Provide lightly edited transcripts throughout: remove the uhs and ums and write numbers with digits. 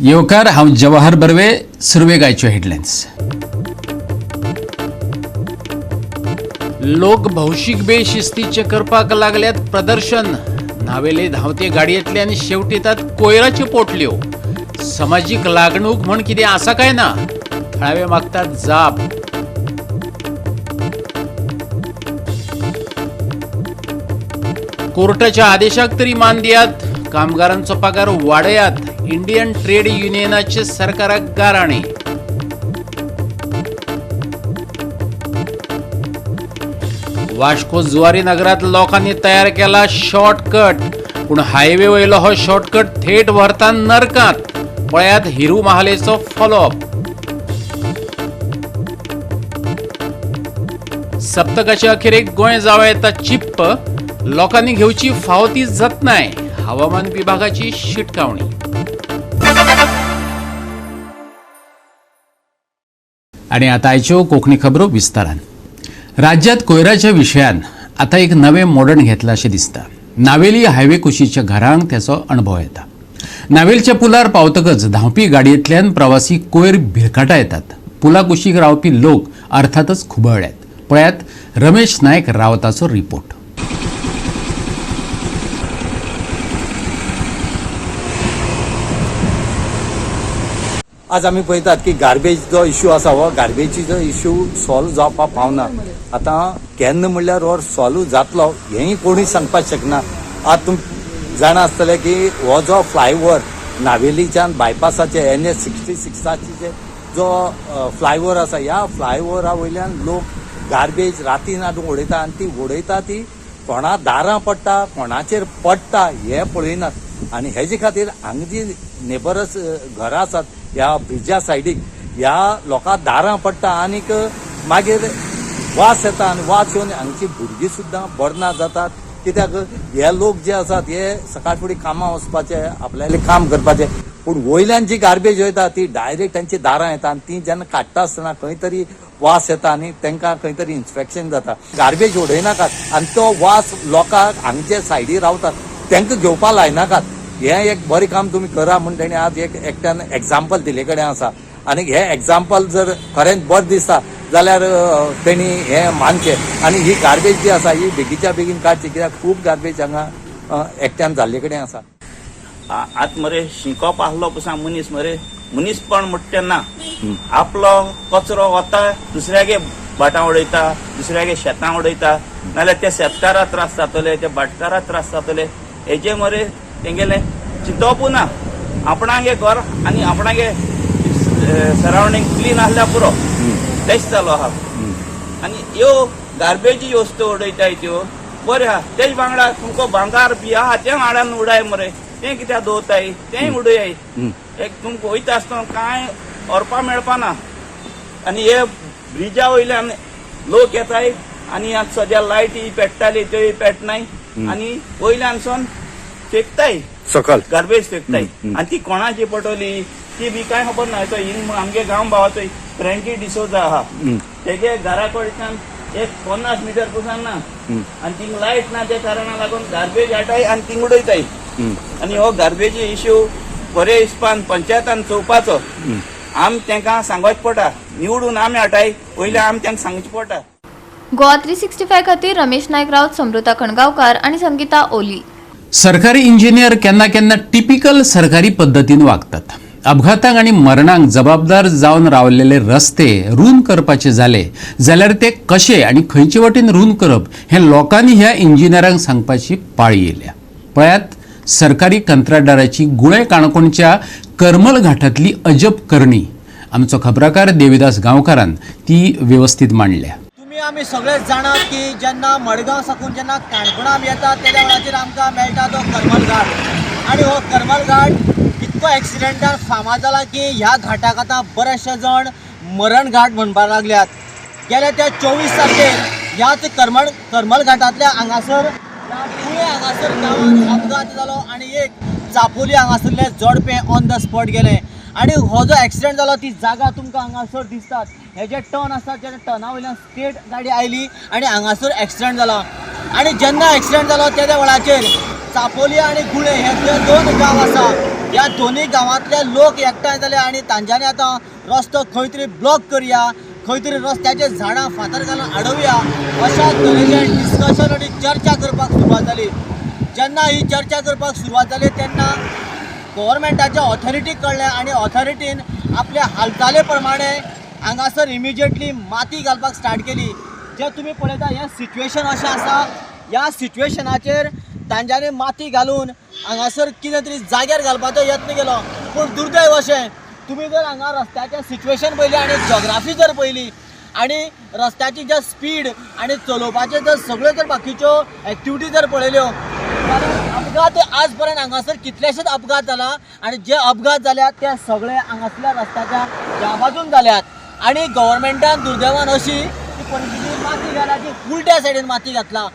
येवकार हांव जवाहर बर्वे. सुरवेगायच्यो हेडलायन्स. लोक भौशीक बेशिस्तीचे करपाक लागल्यात प्रदर्शन. नावेले धांवते गाडयेंतल्यान शेवटीतात कोयराच्यो पोटल्यो. समाजीक लागणूक म्हण कितें आसा काय ना, थळावे मागतात जाप. कोर्टाच्या आदेशाक तरी मान दियात. कामगारांचो पगार वाडयात. इंडियन ट्रेड युनियनाचे सरकाराक गाराणे. वास्को जुवारी नगरात लोकांनी तयार केला शॉर्टकट, पण हायवे वयलो हो शॉर्टकट थेट व्हरता नरकांत. पळयात हिरू महालेचो फॉलोअप. सप्तकाच्या अखेरेक गोंय जावं येता चिप्प. लोकांनी घेवची फावो ती जतनाय. हवामान विभागाची शिटकावणी. आणि आता आयच्यो कोंकणी खबरो विस्तारान. राज्यात कोयराच्या विशयान आता एक नवे मॉडर्न घेतला अशें दिसता. नावेली हायवे कुशीच्या घरांक त्याचो अणभव येता. नावेलच्या पुलार पावतकच धांवपी गाडयेंतल्यान प्रवासी कोयर भिरकाटा येतात. पुला कुशीक रावपी लोक अर्थातच खुबळ्यात. पळयात रमेश नायक रावताचो रिपोर्ट. आज आमी पळयतात की गार्बेज जो इश्यू आसा हो गार्बेजीचो इश्यू सॉल्व जावपाक पावना. आतां केन्ना म्हणल्यार हो सॉल्व जातलो हेंय कोणी सांगपाक शकना. आज तुम जाणा आसतलें की हो जो फ्लायओव्हर नावेलीच्यान बायपासाचे NH 66 जो फ्लायओव्हर आसा, ह्या फ्लायओव्हरा वयल्यान लोक गार्बेज रातीन हाडून उडयता आनी ती उडयता ती कोणा दारां पडटा, कोणाचेर पडटा हें पळयनात. आनी हेजे खातीर हांगा जी नेबरस घरां आसात ह्या ब्रिजा सायडीक ह्या लोकां दारां पडटा आनीक मागीर वास येता आनी वास येवन हांगची भुरगीं सुद्दां बरना जातात. कित्याक हे लोक जे आसात हे सकाळ फुडें कामां वचपाचे, आपल्यालें काम करपाचें, पूण वयल्यान जी गार्बेज वयता ती डायरेक्ट तांची दारां येता आनी ती जेन्ना काडटा आसतना खंय तरी वास येता आनी तांकां खंय तरी इन्फेक्शन जाता. गार्बेज उडयनाकात आनी तो वास लोकांक हांगचे सायडीक रावतात तांकां घेवपा लायनाकात. हें एक बरें काम तुमी करा म्हूण ताणें आज एक एकट्यान एग्जाम्पल दिले कडेन आसा. आनी हे एग्जाम्पल जर खरेंच बरें दिसता जाल्यार तेणी हें मानचें आनी ही गार्बेज जी आसा ही बेगीच्या बेगीन काडची. कित्याक खूब गार्बेज हांगा एकट्यान जाल्ले कडेन आसा. आतां मरे शिंकोप आहलो पसून मनीस मरे मनीसपण म्हणटा तेन्ना आपलो कचरो वता दुसऱ्यागे भाटां उडयता, दुसऱ्यागे शेतां उडयता, नाल्यार ते शेतकाराक त्रास जातले, ते भाटकाराक त्रास जातले. हेजे मरे तेंगेले चिंतोवपूच ना. आपणागे घर आनी आपणागे सरावंडींग क्लीन आसल्यार पुरो तेच चालू आहा. आनी ह्यो गार्बेजी वस्तू उडयताय त्यो बऱ्यो आहा. तेच वांगडा तुमकां भांगार बी आहा तें हाडान उडाय मरे. तें कित्याक दवरताय तेंय उडयाय. एक तुमकां वयता आसतना कांय व्हरपा मेळपा ना. आनी हे ब्रिजा वयल्यान लोक येताय आनी आतां सद्या लायटी पेट्टाली त्योय पेटनाय आनी वयल्यानसून फेकताय सकल गार्बेज फेकताय. आनी ती कोणाची पटोली ती बी कांय खबर ना. आमगे गांव भावाचो फ्रँकी डिसोजा आहा, तेगे घरा कडच्यान एक 50 मिटर पसून ना आनी थिंग लायट ना. त्या कारणान लागून गार्बेज हाडटाय आनी थिंग उडयताय. आनी हो गार्बेजी इश्यू बरे हिसपान पंचायतान चोवपाचो. आमी तांकां सांगोच पडटा. निवडून आमी हाडटाय पयलीं आमी तांकां सांगचें पडटा. गोवा 365 खातीर रमेश नायक रावत, समृता खणगांवकार आणि संगीता ओली. सरकारी इंजिनियर केन्ना केन्ना टिपिकल सरकारी पद्दतीन वागतात. अपघातांक आनी मरणांक जबाबदार जावन रावलेले रस्ते रूंद करपाचे जाले जाल्यार ते कशे आनी खंयचे वटेन रूंद करप हें लोकांनी ह्या इंजिनियरांक सांगपाची पाळी येयल्या. पळयात सरकारी कंत्राटदाराची गुळे काणकोणच्या करमल घाटांतली अजब करणी. आमचो खबराकार देविदास गांवकारान ती व्यवस्थीत मांडल्या. आमी सगळेच जाणात की जेन्ना मडगांव साकून जेन्ना काणकोणा आमी येतात त्या वेळाचेर आमकां मेळटा तो करमल घाट. आनी हो करमल घाट इतको एक्सिडेंटान फामाद जाला की ह्या घाटाक आतां बरेचशे जण मरण घाट म्हणपाक लागल्यात. गेल्या त्या 24 तारखेर ह्याच करमल घाटांतल्या हांगासर पुणे हांगासर गांवांत अपघात जालो आनी एक चापोली हांगासरले जोडपे ऑन द स्पॉट गेले. आणि हो जो ॲक्सिडेंट जालो ती जागा तुमकां हांगासर दिसतात. हे जे टर्न आसतात त्या टर्ना वयल्यान स्ट्रेट गाडी आयली आनी हांगासर ॲक्सिडेंट जालो. आनी जेन्ना ॲक्सिडेंट जालो त्या वेळाचेर चापोली आनी गुळे हे जे दोन गांव आसा ह्या दोन्ही गांवांतले लोक एकठांय जाले आनी तांच्यांनी आतां रस्तो खंय तरी ब्लॉक करया, खंय तरी रस्त्याचे झाडां फातर घालून अडवया अशा तरेचे डिस्कशन आनी चर्चा करपाक सुरवात जाली. जेन्ना ही चर्चा करपाक सुरवात जाली तेन्ना गव्हर्मेंटाच्या ऑथॉरिटीक कळ्ळें आनी ऑथॉरिटीन आपल्या हालचाले प्रमाणे हांगासर इमिजिएटली माती घालपाक स्टार्ट केली. जे तुमी पळयता हें सिच्युएशन अशें आसा, ह्या सिच्युएशनाचेर तांच्यांनी माती घालून हांगासर कितें तरी जाग्यार घालपाचो यत्न केलो. पूण दुर्दैव अशें तुमी जर हांगा रस्त्याचें सिच्युएशन पळयलें आनी जॉग्राफी जर पळयली आनी रस्त्याची जे स्पीड आनी चलोवपाच्यो जर सगळ्यो जर बाकीच्यो एक्टिविटी जर पळयल्यो जाल्यार अपघात आज पर्यंत हांगासर कितलेशेच अपघात जाला आनी जे अपघात जाल्यात ते सगळे हांगासरल्या रस्त्याच्या ह्या बाजून जाल्यात. आनी गव्हर्मेंटान दुर्दैवान अशी ती परिस्थिती माती घाला की उलट्या सायडीन माती घातला.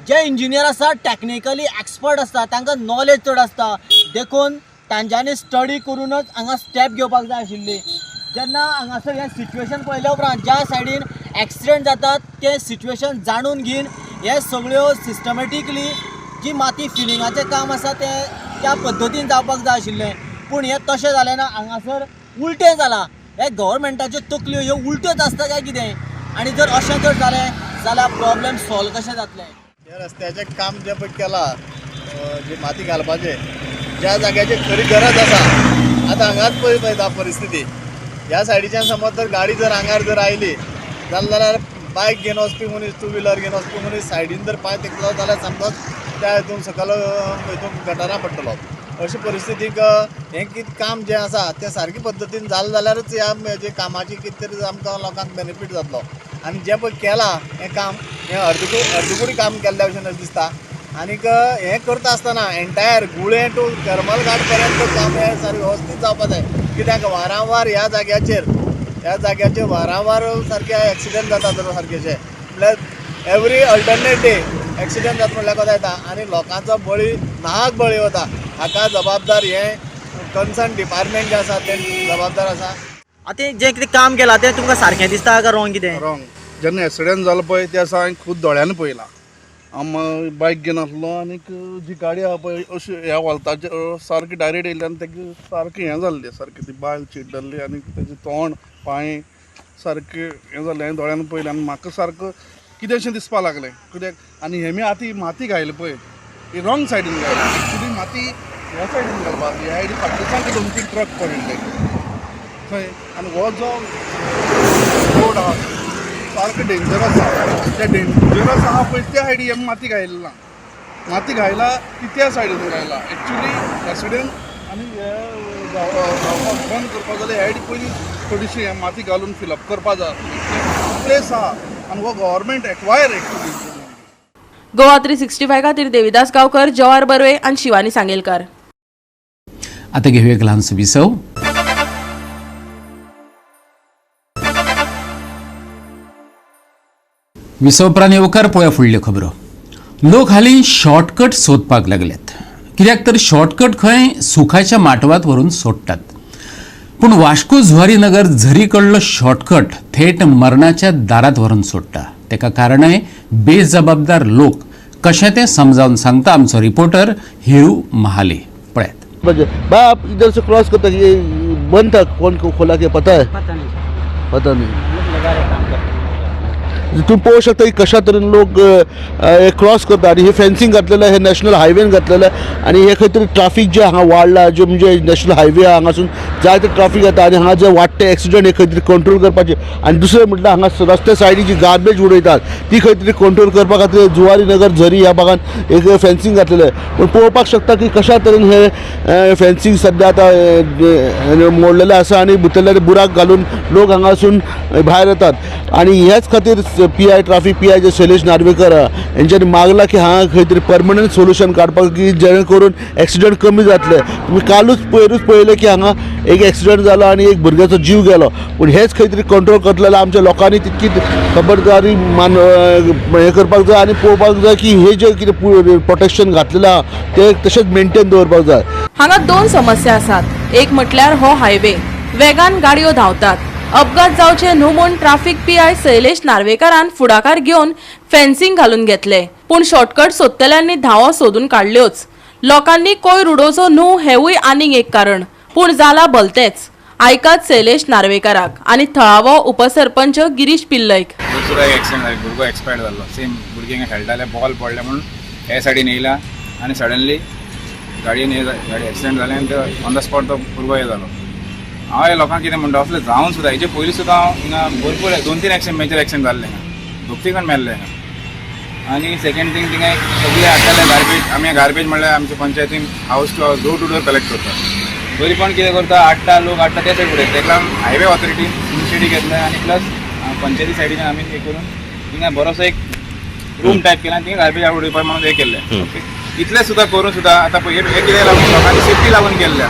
जे इंजिनियर आसा टॅक्निकली एक्सपर्ट आसता तांकां नॉलेज चड आसता देखून तांच्यांनी स्टडी करूनच हांगा स्टेप घेवपाक जाय आशिल्ली. जेन्ना हांगासर हें सिच्युएशन पळयल्या उपरांत ज्या सायडीन एक्सिडेंट जातात ते सिच्युएशन जाणून घेवन हे सगळ्यो सिस्टमॅटिकली जी माती फिलिंगाचें काम आसा तें त्या पद्दतीन जावपाक जाय आशिल्लें. पूण हें तशें जालें ना, हांगासर उलटें जालां. हे गव्हर्मेंटाच्यो तकल्यो ह्यो उलट्योच आसता काय कितें? आनी जर अशें जर जालें जाल्यार प्रॉब्लेम सॉल्व कशें जातलें? या रस्त्याचें काम जे पळय केलां, जे माती घालपाचें ज्या जाग्याची खरी गरज आसा, आतां हांगाच पळयता परिस्थिती. ह्या सायडीच्यान समज जर गाडी जर हांगार जर आयली जाल्यार बायक घेवन वचपी मनीस, टू व्हिलर घेवन वचपी मनीस सायडीन जर पांय तेकलो जाल्यार समज त्या हितून सकयल हितून गटारां पडटलो. अशे परिस्थितीक हें कितें काम जें आसा तें सारके पद्दतीन जालें जाल्यारच ह्या हेजे कामाची कितें तरी आमकां लोकांक बेनिफीट जातलो. आनी जें पळय केलां हें काम, हें अर्दकुडी काम केल्ल्या भशेन अशें दिसता. आनीक हें करता आसतना एंटायर गुळे टू करमल घाट पर्यंत काम हें सारकें वेवस्थीत जावपाक जाय. कित्याक वारंवार ह्या जाग्याचेर वारंवार सारके एक्सिडेंट जातात सारकेशे. म्हळ्यार एवरी अल्टरनेट डे एक्सिडेंट जाता म्हणल्यार कशें येता आनी लोकांचो बळी नाहक बळी वता. हाका जबाबदार हें कन्सर्न डिपार्टमेंट जें आसा तें जबाबदार आसा. आतां जें कितें काम केलां तें तुमकां सारकें दिसता काय रॉंग कितें? रॉंग. जेन्ना एक्सिडेंट जालो पळय ते आसा हांवें खूब दोळ्यान पळयलां. बायक घेवन आसलो आनीक जी गाडी आहा पळय अशी ह्या वॉल्ताचेर सारकी डायरेक्ट येयली आनी तेका सारकें हें जाल्लें, सारकें ती बायल चिड्डल्ली आनी तेजें तोंड पांय सारकें हें जाल्लें. हांवें दोळ्यान पळयलें आनी म्हाका सारको कितें अशें दिसपाक लागलें. कित्याक आनी हेमी आतां माती घायली पळय ही रॉंग सायडीन घायली. एक्चुली माती ह्या सायडीन घालपाक ह्या सायडीन फाटल्याच्यान 2-3 ट्रक पडिल्ले थंय. आनी हो जो रोड आहा सारकें डेंजरस आहा. त्या डेंजरस आहा पळय त्या सायडीन हें माती घायली ना. माती घायला ती त्या सायडीन घायला. एक्चुली एक्सिडेंट आनी बंद करपाक जाल्यार ह्या सायडीन पयलीं थोडीशी हें माती घालून फिलअप करपा जाय. प्लेस आहा आनी हो गव्हर्मेंट एक्वायर एक्चुली. गोवा 365 खातीर देविदास गांवकर, जवाहर बर्वे आनी शिवानी सांगेलकार. आता घेऊया एक लहानसं विसव. विसवपरान येवकार पळया फुडल्यो खबरो. लोक हालीं शॉर्टकट सोदपाक लागल्यात. कित्याक तर शॉर्टकट खंय सुखाच्या माटवात व्हरून सोडटात. पूण वास्को जुवारी नगर झरी कडलो शॉर्टकट थेट मरणाच्या दारात व्हरून सोडटा. तेका कारणय बेजबाबदार लोक. कशें तें समजावन सांगता आमचो रिपोर्टर हिरू महाले. पळयात. भाई आप इधर से क्रॉस करता ये बंद था, कौन को खोला के पता है? पता नहीं. तुम्ही पाहू शकता की कशा तरेन लोक क्रॉस करता आणि हे फेन्सिंग घातलेलं आहे, हे नॅशनल हायवेन घातलेलं आहे आणि हे खंय तरी ट्राफिक जे हांगा वाडला, जे म्हणजे नॅशनल हायवे हांगासून जायते ट्राफिक येता आणि हांगा जे वाडटे एक्सिडेंट हे खंय तरी कंट्रोल करपाचे. आणि दुसरें म्हटल्यार हांगा रस्त्या सायडीन जी गार्बेज उडयतात ती खंय तरी कंट्रोल करपा खातीर जुवारी नगर झरी ह्या भागात एक फेन्सिंग घातलेलें आहे. पूण पळोवपाक शकता की कशा तरेन हे फेन्सिंग सद्या आतां मोडलेलें आसा आणि भितरले बुराक घालून लोक हांगासून भायर येतात. आणि ह्याच खातीर PI ट्राफिक PI जे शैलेश नार्वेकर यांच्यानी मागला की हांगा खंय तरी परमनंट सोल्युशन काडपाक की जेणे करून एक्सिडेंट कमी जातले. तुम्ही कालूच पळयलें की हांगा एक एक्सिडेंट जालो आणि एक भुरग्याचो जीव गेलो. पूण हेच खंय तरी कंट्रोल करतलें आमच्या लोकांनी तितकी खबरदारी हे करपाक जाय आणि पळोवपाक जाय की हे जे कितें प्रोटेक्शन घातलेलें आहा ते तशेंच मेंटेन दवरपाक जाय. हांगा दोन समस्या आसात. एक म्हटल्यार हो हायवे, वेगान गाडयो धांवतात. अपघात जावचे न्हू म्हूण ट्राफिक PI शैलेश नार्वेकरान फुडाकार घेवन फेन्सिंग घालून घेतले. पूण शॉर्टकट सोदतल्यांनी धांवो सोदून काडल्योच. लोकांनी कोयर उडोवचो न्हू हेवूय आनीक एक कारण, पूण जाला भलतेच. आयकात शैलेश नार्वेकाराक आनी थळावो उपसरपंच गिरीश पिल्लयक. दुसरो एक एक्सिडेंट जालो, भुरगो एक्सपायर्ड जालो. सेम भुरग्यांक खेळटाले, बॉल पडले म्हणून हे सायडीन येयला आनी सडनली गाडी एक्सिडेंट जालें आनी ऑन द स्पॉट तो भुरगो हे जालो. हांव हे लोकांक कितें म्हणटा, असलें जावन सुद्दां हेचे पयलीं सुद्दां हांव हिंगा भरपूर 2-3 मेजर एक्सिडेंट जाल्ले हिंगा, दोगतीकण मेल्ले हिंगा. आनी सेकेंड थिंग थिंगा सगळे हाडटाले गार्बेज. आमी गार्बेज म्हणल्यार आमच्या पंचायतीन हावस टू हावस, डोर टू डोर कलेक्ट करता. पयलीं पण कितें करता, हाडटा लोक हाडटा ते सायड उडयता. तेका लागून हायवे ऑथॉरिटीन इनिशिएटीव घेतला आनी प्लस पंचायती सायडीन आमी हे करून थिंगा बरोसो एक रूम टायप केला आनी थिंगा गार्बेज उडयपा म्हणून हे केल्लें. इतलें सुद्दां करून सुद्दां आतां पळय हे कितें लागून लोकांची सेफ्टी लागून केल्ल्या.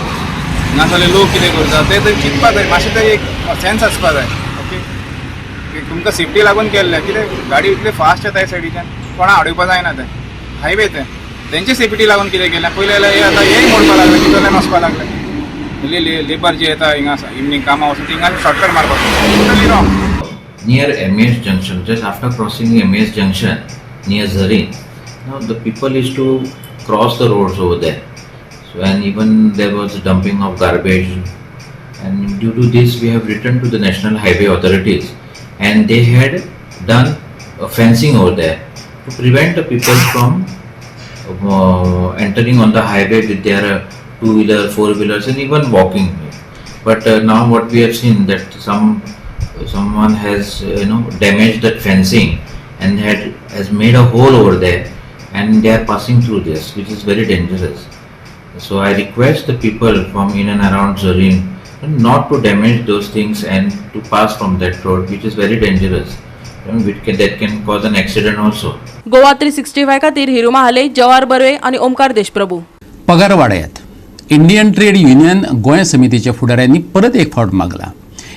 नाजाल्यार लोक कितें करता ते थंय चिंतपा जाय, मातशें तरी एक सेन्स आसपा जाय. ओके, तुमकां सेफ्टी लागून केल्लें. कितें गाडी इतले फास्ट येता हे सायडीच्यान, कोणा अडयपा जायना ते हायवे ते तेंचे सेफ्टी लागून कितें केलें. पयलीं जाल्यार हे आतां हेय म्हणपा लागले, कितें वचपा लागले. लेबर जे येता हिंगा इवनिंग कामां वचून थिंगा शॉर्टकट मारपाक, totally wrong. Near MAS junction, just after crossing the MAS junction near Zarin, now the people used to cross the roads over there. So, and even there was dumping of garbage, and due to this we have written to the National Highway authorities, and they had done fencing over there to prevent the people from entering on the highway with their two-wheeler, four-wheelers, and even walking. But now what we have seen that someone has damaged that fencing and has made a hole over there, and they are passing through this, which is very dangerous. So I request the people from in and around Zarin not to damage those things and to pass from that road, which is very dangerous. That can cause an accident also. Goa 365 खातीर हिरू महाले, जवाहर बर्वे आणि ओमकार देशप्रभू. पगार वाडयात. Indian trade union Goa समितीच्या फुडाऱ्यांनी परत एक फावट मागला.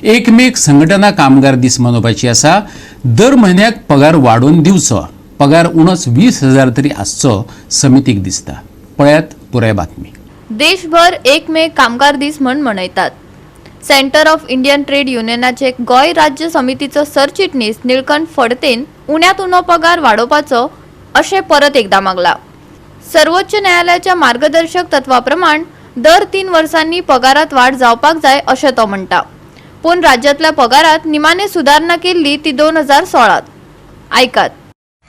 एकमेक संघटना कामगार दीस मनोवपाची आसा. दर म्हयन्याक पगार वाडोवन दिवचो, पगार उणच 20,000 तरी आसचो समितीक दिसता. पळयात पुराय बातमी. देशभर एक मे कामगार दीस म्हण मनयतात. Centre of Indian trade युनियनाचे Goa राज्य समितीचो सरचिटणीस निळकंठ फडतेन उण्यात उणो पगार वाडोवपाचो अशें परत एकदा मागला. सर्वोच्च न्यायालयाच्या मार्गदर्शक तत्वाप्रमाण दर 3 वर्सांनी पगारात वाढ जावपाक जाय अशें तो म्हणटा. पूण राज्यातल्या पगारात निमाणे सुधारणा केल्ली ती 2016त. ऐकात.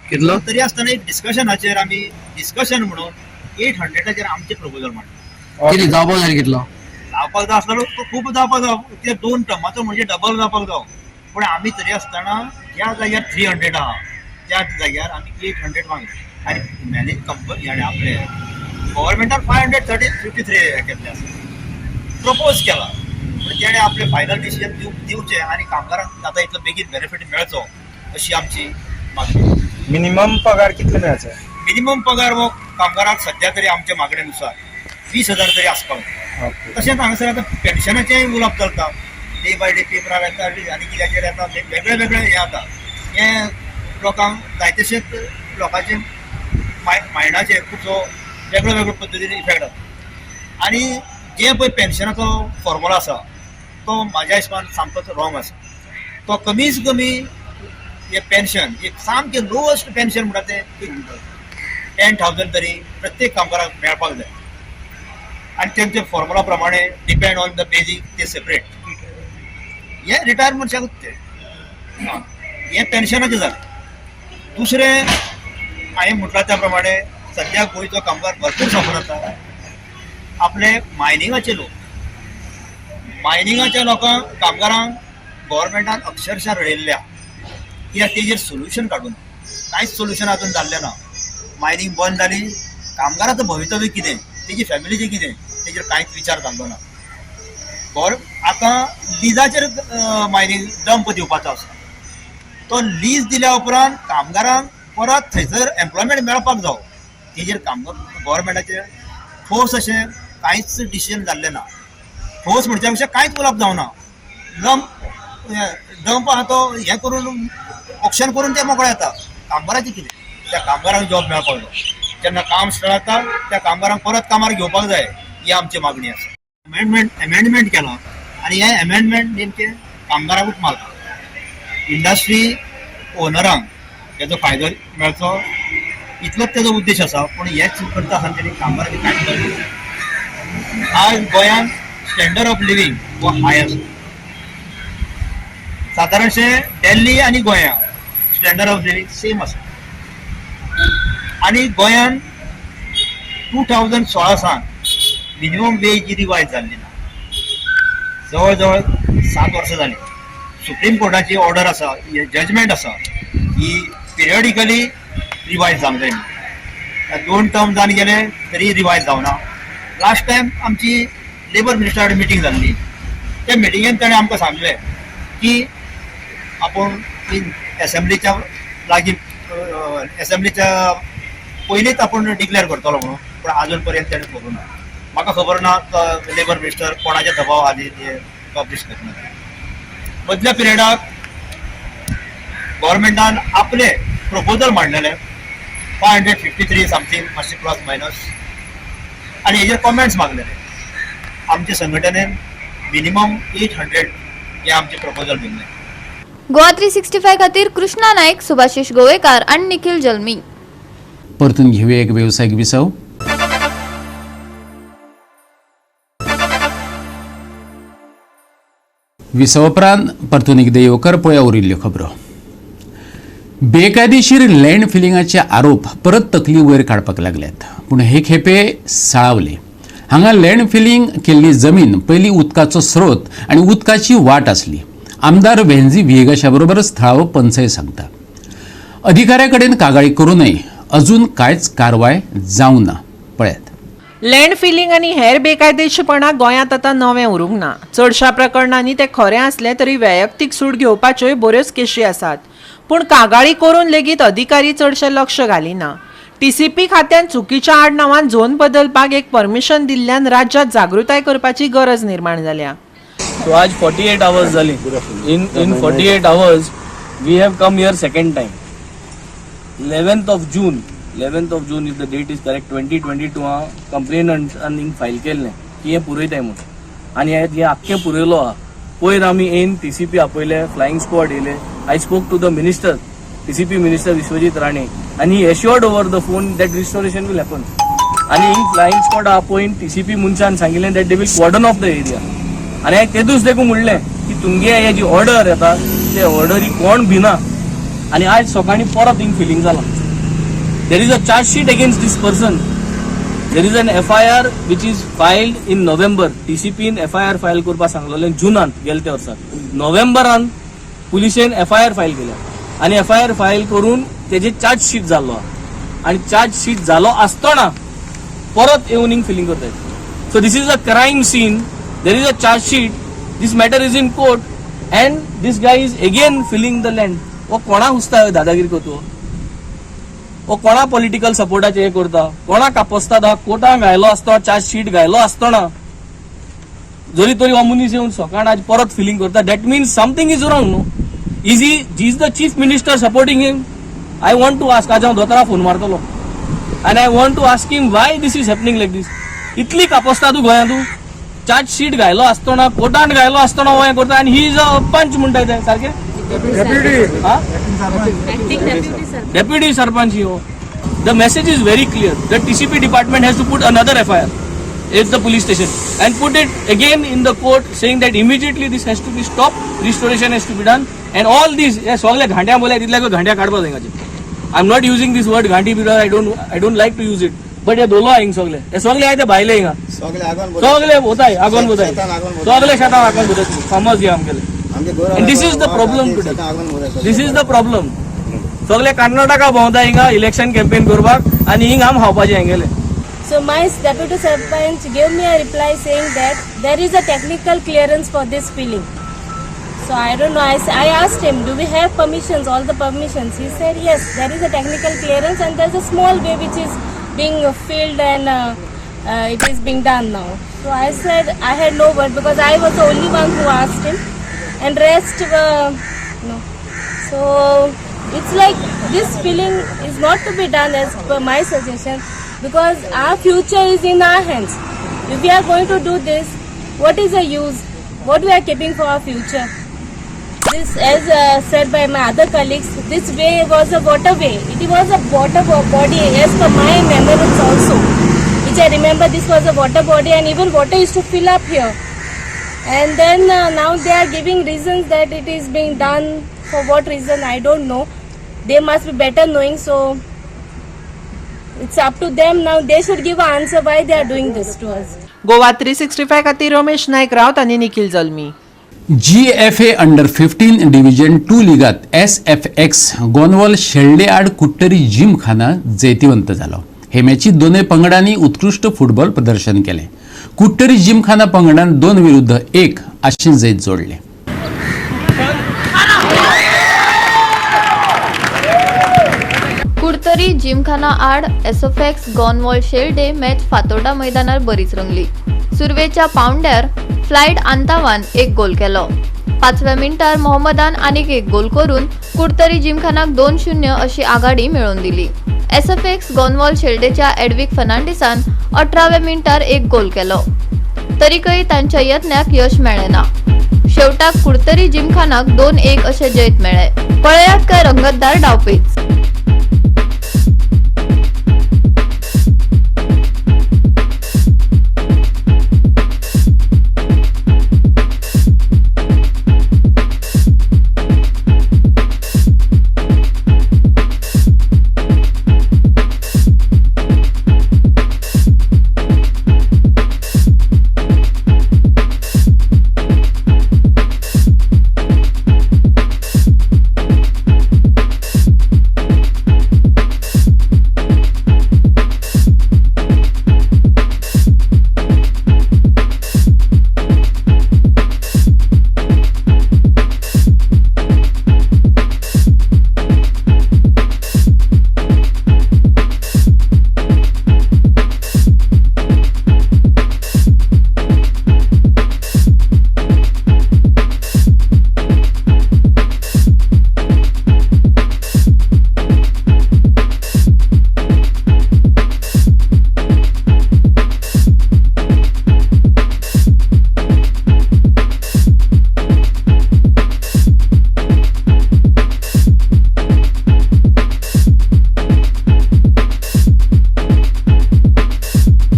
कितलो तरी आसतना एक डिस्कशनाचेर आमी डिस्कशन म्हणून 800 आमचे प्रपोजल मांडले. कितें जावपाक जाय कितलो जावपाक जाय आसलो खूब जावपाक जाय, ते 2 टर्माचो म्हणजे डबल जावपाक जाय. पूण आमी तरी आसतना ज्या जाग्यार 300 आहा त्या जाग्यार आमी 800 मागले आणि मॅनेज कंपनी आणि आपले गव्हर्नमेंटान 553 केल्ले आसा, प्रपोज केला. पण तेणे आपले फायनल डिसिजन दिवचे आणि कामगारांक आता इतलो बेगीन बेनिफिट मेळचो अशी आमची मागणी. मिनिमम पगार कितले मेळचे? मिनिमम पगार हो कामगारांक सध्या तरी आमच्या मागणेनुसार 20,000 तरी आसपाक जाय. तशेंच हांगासर आतां पेन्शनाचेय उलोवप चलता. डे बाय डे पेपरार येता आनी कित्याचेर येता, वेगळे वेगळे हे जाता. हे लोकांक जायतेशेच लोकांचे मायंडाचेर खुबसो वेगळ्यो वेगळ्यो पद्दतीन इफेक्ट जाता. आनी जे पळय पेन्शनाचो फॉर्मुला आसा तो म्हाज्या हिसपान सामकोच रॉंग आसा. तो कमीच कमी हे पेन्शन एक सामकें लोवस्ट पेन्शन म्हणटा ते 10,000 तरी प्रत्येक कामगाराक मेळपाक जाय. आनी तेंचे फॉर्मुला प्रमाणे डिपेंड ऑन द बेजीक ते सेपरेट. हे रिटायर मनशाक ते हे पेन्शनाचें जालें. दुसरें हांवें म्हटलां त्या प्रमाणे सद्या गोंयचो कामगार भरपूर सफर जाता. आपले मायनिंगाचे लोक, मायनिंगाच्या लोकांक कामगारांक गव्हर्मेंटान अक्षरशः रडयल्ल्या कित्याक तेजेर सोल्युशन काडून कांयच सोल्युशन अजून जाल्लें ना. मायनिंग बंद जाली, कामगाराचें भवितव्य कितें, तेजी फॅमिलीचें कितें, तेजेर कांयच विचार जाल्लो ना. आतां लिजाचेर मायनिंग डंप दिवपाचो आसा. तो लीज दिल्या उपरांत कामगारांक परत थंयसर एम्प्लॉयमेंट मेळपाक जावो, तेजेर कामगार गव्हर्मेंटाचेर ठोस अशें कांयच डिसिजन जाल्लें ना. ठोस म्हणच्या पेक्षा कांयच उलोवप जावना. डंप आहा तो हें करून ऑप्शन करून ते मोकळे येता. कामगाराचें कितें, त्या कामगारांक जॉब मेळपाक जाय. जेन्ना काम स्टार्ट जाता त्या कामगारांक परत कामार घेवपाक जाय, ही आमची मागणी आसा. अमेंडमेंट केला आनी हे अमेंडमेंट नेमके कामगारांकूच मारता. इंडस्ट्री ओनरांक हेजो फायदो मेळचो इतलोच तेजो उद्देश आसा. पूण हेच करता आसतना तेणी कामगारांची काडपाक दिली. आज गोंयांत स्टँडर्ड ऑफ लिव्हिंग हो हाय आसा. सादारणशे दिल्ली आनी गोंया स्टँडर्ड ऑफ लिव्हिंग सेम आसा. आनी गोंयांत 2016 सावन मिनिमम वेज रिवायज जाल्ली ना. जवळ जवळ 7 वर्सां जाली. सुप्रीम कोर्टाची ऑर्डर आसा, जजमेंट आसा की पिरियडिकली रिवायज जावंक जाय. 2 टर्म जावन गेले तरी रिवायज जावना. लास्ट टायम आमची लेबर मिनिस्टरा कडेन मिटींग जाल्ली. त्या मिटिंगेन ताणें आमकां सांगलें की आपूण एसेंब्लीच्या लागीं एसेंब्लीच्या पयलींच आपूण डिक्लेअर करतलो म्हणून. पूण आजून पर्यंत ताणें करूं ना. म्हाका खबर ना लेबर मिनिस्टर कोणाच्या दबाव आदी पब्लीश करना. मदल्या पिरियडाक गव्हर्मेंटान आपले प्रपोजल मांडलेले 553 समथींग मातशे प्लस मायनस आनी हेजेर कॉमेंट्स मागलेले. आमचे संघटनेन मिनिमम 800 हे आमचे प्रपोजल दिल्ले. गोवा 365 खातीर कृष्णा नायक, सुभाशीश गोवेकार आणि निखिल जल्मी. परतून घेऊया एक व्यावसायिक विसव. विसवपरांत परतून एकदा येवकार पळया उरिल्ल्यो खबरो. बेकायदेशीर लँड फिलिंगाचे आरोप परत तकली वयर काडपाक लागल्यात. पूण हे खेपे साळावले. हांगा लँड फिलिंग केल्ली जमीन पयलीं उदकाचो स्रोत आनी उदकाची वाट आसली. आमदार व्हेंझी व्हिएगाशा बरोबरच थळावो पंचय सांगता. अधिकाऱ्या कडेन कागाळी करूनय अजून कांयच कारवाय जावंक ना. पळयात. लँड फिलिंग आनी हेर बेकायदेशीरपणां गोंयांत आतां नवें उरूंक ना. चडशा प्रकरणांनी तें खरें आसलें तरी वैयक्तीक सूट घेवपाच्योय बऱ्योच केशी आसात. पूण कागाळी करून लेगीत अधिकारी चडशे लक्ष घालिना. टीसीपी खात्यान चुकीच्या आडनावान झोन बदलपाक एक परमिशन दिल्ल्यान राज्यांत जागृताय करपाची गरज निर्माण जाल्या. So आज 48 hours झाली. In 48 hours we have come here second time. 11th of June if the date is correct 2022 complainant आनी फायल केल्लें की हें पुरयताय म्हणून. आनी हे आख्खे पुरयलो आहा. पयर आमी येवन टीसीपी आपयले, फ्लाइंग स्क्वॉड येयले. I spoke to the minister, TCP minister Vishwajit Rane, and he assured over the phone that restoration will happen. आणि ही फ्लाइंग स्क्वॉड आपयन टीसीपी मनशान सांगिल्लें that they will cordon off the area. आणि हांवें तेदूच देखून म्हणलें की तुमगे हे जी ऑर्डर येता ते ऑर्डरी कोण भिना. आणि आज सकाळी परत हिंग फिलिंग जाला. There is a charge sheet against this person. There is an FIR which is filed in November. टीसीपीन FIR फायल करपाक सांगलेलें जुनांत गेल्या त्या वर्साक. नोव्हेंबरान पुलिशेन FIR फायल केल्या आणि FIR फायल करून तेजे चार्ज शीट जाल्लो. आणि चार्ज शीट जालो आसतना परत येवन हिंग फिलिंग करतात. So this is a crime scene. There is a charge sheet. This matter is in court, and this guy is again filling the land. वो कोणा हुसता दादागिरी करतो. वो कोणा पॉलिटिकल सपोर्टाचे हे करता. कोणा कापसता दा कोर्टान घायलो आसता चार्ज शीट घायलो आसतना जरी तरी हो मनीस येवन सकाळ आज परत फिलिंग करता. That means something is wrong न्हू. Is the chief minister supporting him. I want to ask. आज हांव दोतोरा फोन मारतलो आनी I want to ask him why this is happening like this. इतली कापसता तूं गोंयांत तूं. चार्ज शीट घायलो आसतना कोर्टान घायलो आसतना हो हें करता आनी ही इज अ पंच म्हणटाय ते सारकें. डेप्युटी सरपंच हो. The message is very clear. The TCP department has to put another FIR at the police station and put it again in the court saying that immediately this has to be stopped, restoration has to be done, and all these सगळे घांट्या बोल्या तितल्या घांट्या काडपा जाय. I am not using this word घांटी because I don't like to use it. But हे दोलो हिंग सगळे हे सगळे आहे ते भायले हिंगा सगळे बोताय आगोन बोताय सगळे शेतां आगोन बोताय. समज घे आमगेले. and this is the problem today. This is the problem. सगळे कर्नाटका भोंवता हिंगा इलेक्शन कॅम्पेन करपाक आनी हिंग आम खावपाचे हेंगेले. So my deputy sarpanch gave me a reply saying that there is a technical clearance for this filling. So I don't know. I asked him, do we have permissions, all the permissions? He said yes, there is a technical clearance and there's a small way which is being filled and it is being done now. So I said I had no word because I was the only one who asked him, and rest no. So it's like this filling is not to be done as per my suggestion. Because our future is in our hands. If we are going to do this, what is the use? What we are keeping for our future? this, as said by my other colleagues, this way was a waterway. It was a water body as per my memories also, which I remember. This was a water body, and even water used to fill up here. And then now they are giving reasons that it is being done. For what reason, I don't know. They must be better knowing. So it's up to them now. They should give an answer why they are doing this to us. Goa 365 खातीर रमेश नायक रावत आनी Nikhil Jalmi. GFA under 15 division 2 लिगात SFX Gondaval Shelde आड कुट्टरी जिमखाना जैतिवंत जालो. हे मॅचीत दोनूय पंगडांनी उत्कृष्ट football प्रदर्शन केले. कुट्टरी जिमखाना पंगडान 2-1 अशी जैत जोडले. कुडतरी जिमखाना आड SFX गोंदवल शेल्डे मॅच फातोर्डा मैदानार बरीच रंगली. सुरवेच्या पावंड्यार फ्लायट आंतावान 1 गोल केलो. 5व्या मिनिटार मोहम्मदान आनीक 1 गोल करून कुडतरी जिमखानाक 2-0 अशी आघाडी मिळवून दिली. SFX गोंदवल शेल्डेच्या एडविक फर्नांडिसान 18व्या मिनिटार 1 गोल केलो. तरीकय तांच्या यत्नाक यश मेळ्ळें ना. शेवटाक कुडतरी जिमखानाक 2-1 अशें जैत मेळ्ळें. पळयात काय रंगतदार डावपेच.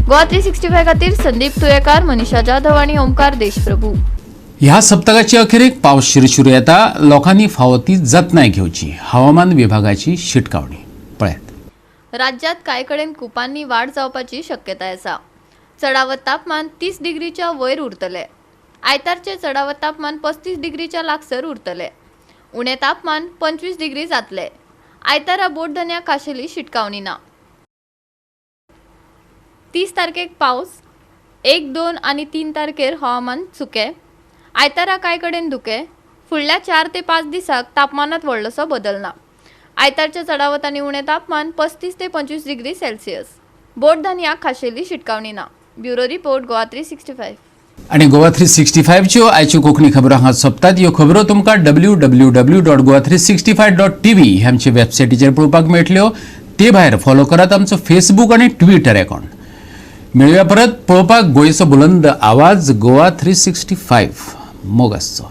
गोवा 365 खातीर संदीप तुयेकार, मनीषा जाधव आणि ओमकार देशप्रभू. ह्या सप्तकाचे अखेरेक पावस शिरशिरू येता. लोकांनी फावो ती जतनाय घेवची. हवामान विभागाची शिटकावणी. पळयात. राज्यात कांय कडेन कुपांनी वाड जावपाची शक्यताय आसा. चडावत तापमान 30 डिग्रीच्या वयर उरतले. आयतारचे चडावत तापमान 35 डिग्रीच्या लागसर उरतले. उणे तापमान 25 डिग्री जातले. आयतारा बोट धन्या खाशेली शिटकावणी ना. 30 तारखेक पावस, 1, 2 आणि 3 तारखेर हवामान सुके. आयतारा कांय कडेन धुके. फुडल्या 4 ते 5 दिसाक तापमानात व्हडलोसो बदल ना. आयतारचे चडावत आनी उणे तापमान 35 ते 25 डिग्री सेल्सियस. बोट धान्याक खाशेली शिटकावणी ना. Bureau report Goa 365. आणि गोवा 365 च्यो आयच्यो कोंकणी खबरो हांगा सोंपतात. ह्यो खबरो तुमकां www.goa365.tv ह्या आमचे वेबसायटीचेर पळोवपाक मेळटल्यो. ते भायर फॉलो करात आमचो फेसबूक आणि ट्विटर अकाउंट. मेळुया परत. पळोवपाक गोंयचो बुलंद आवाज गोवा 365 मोग आसचो.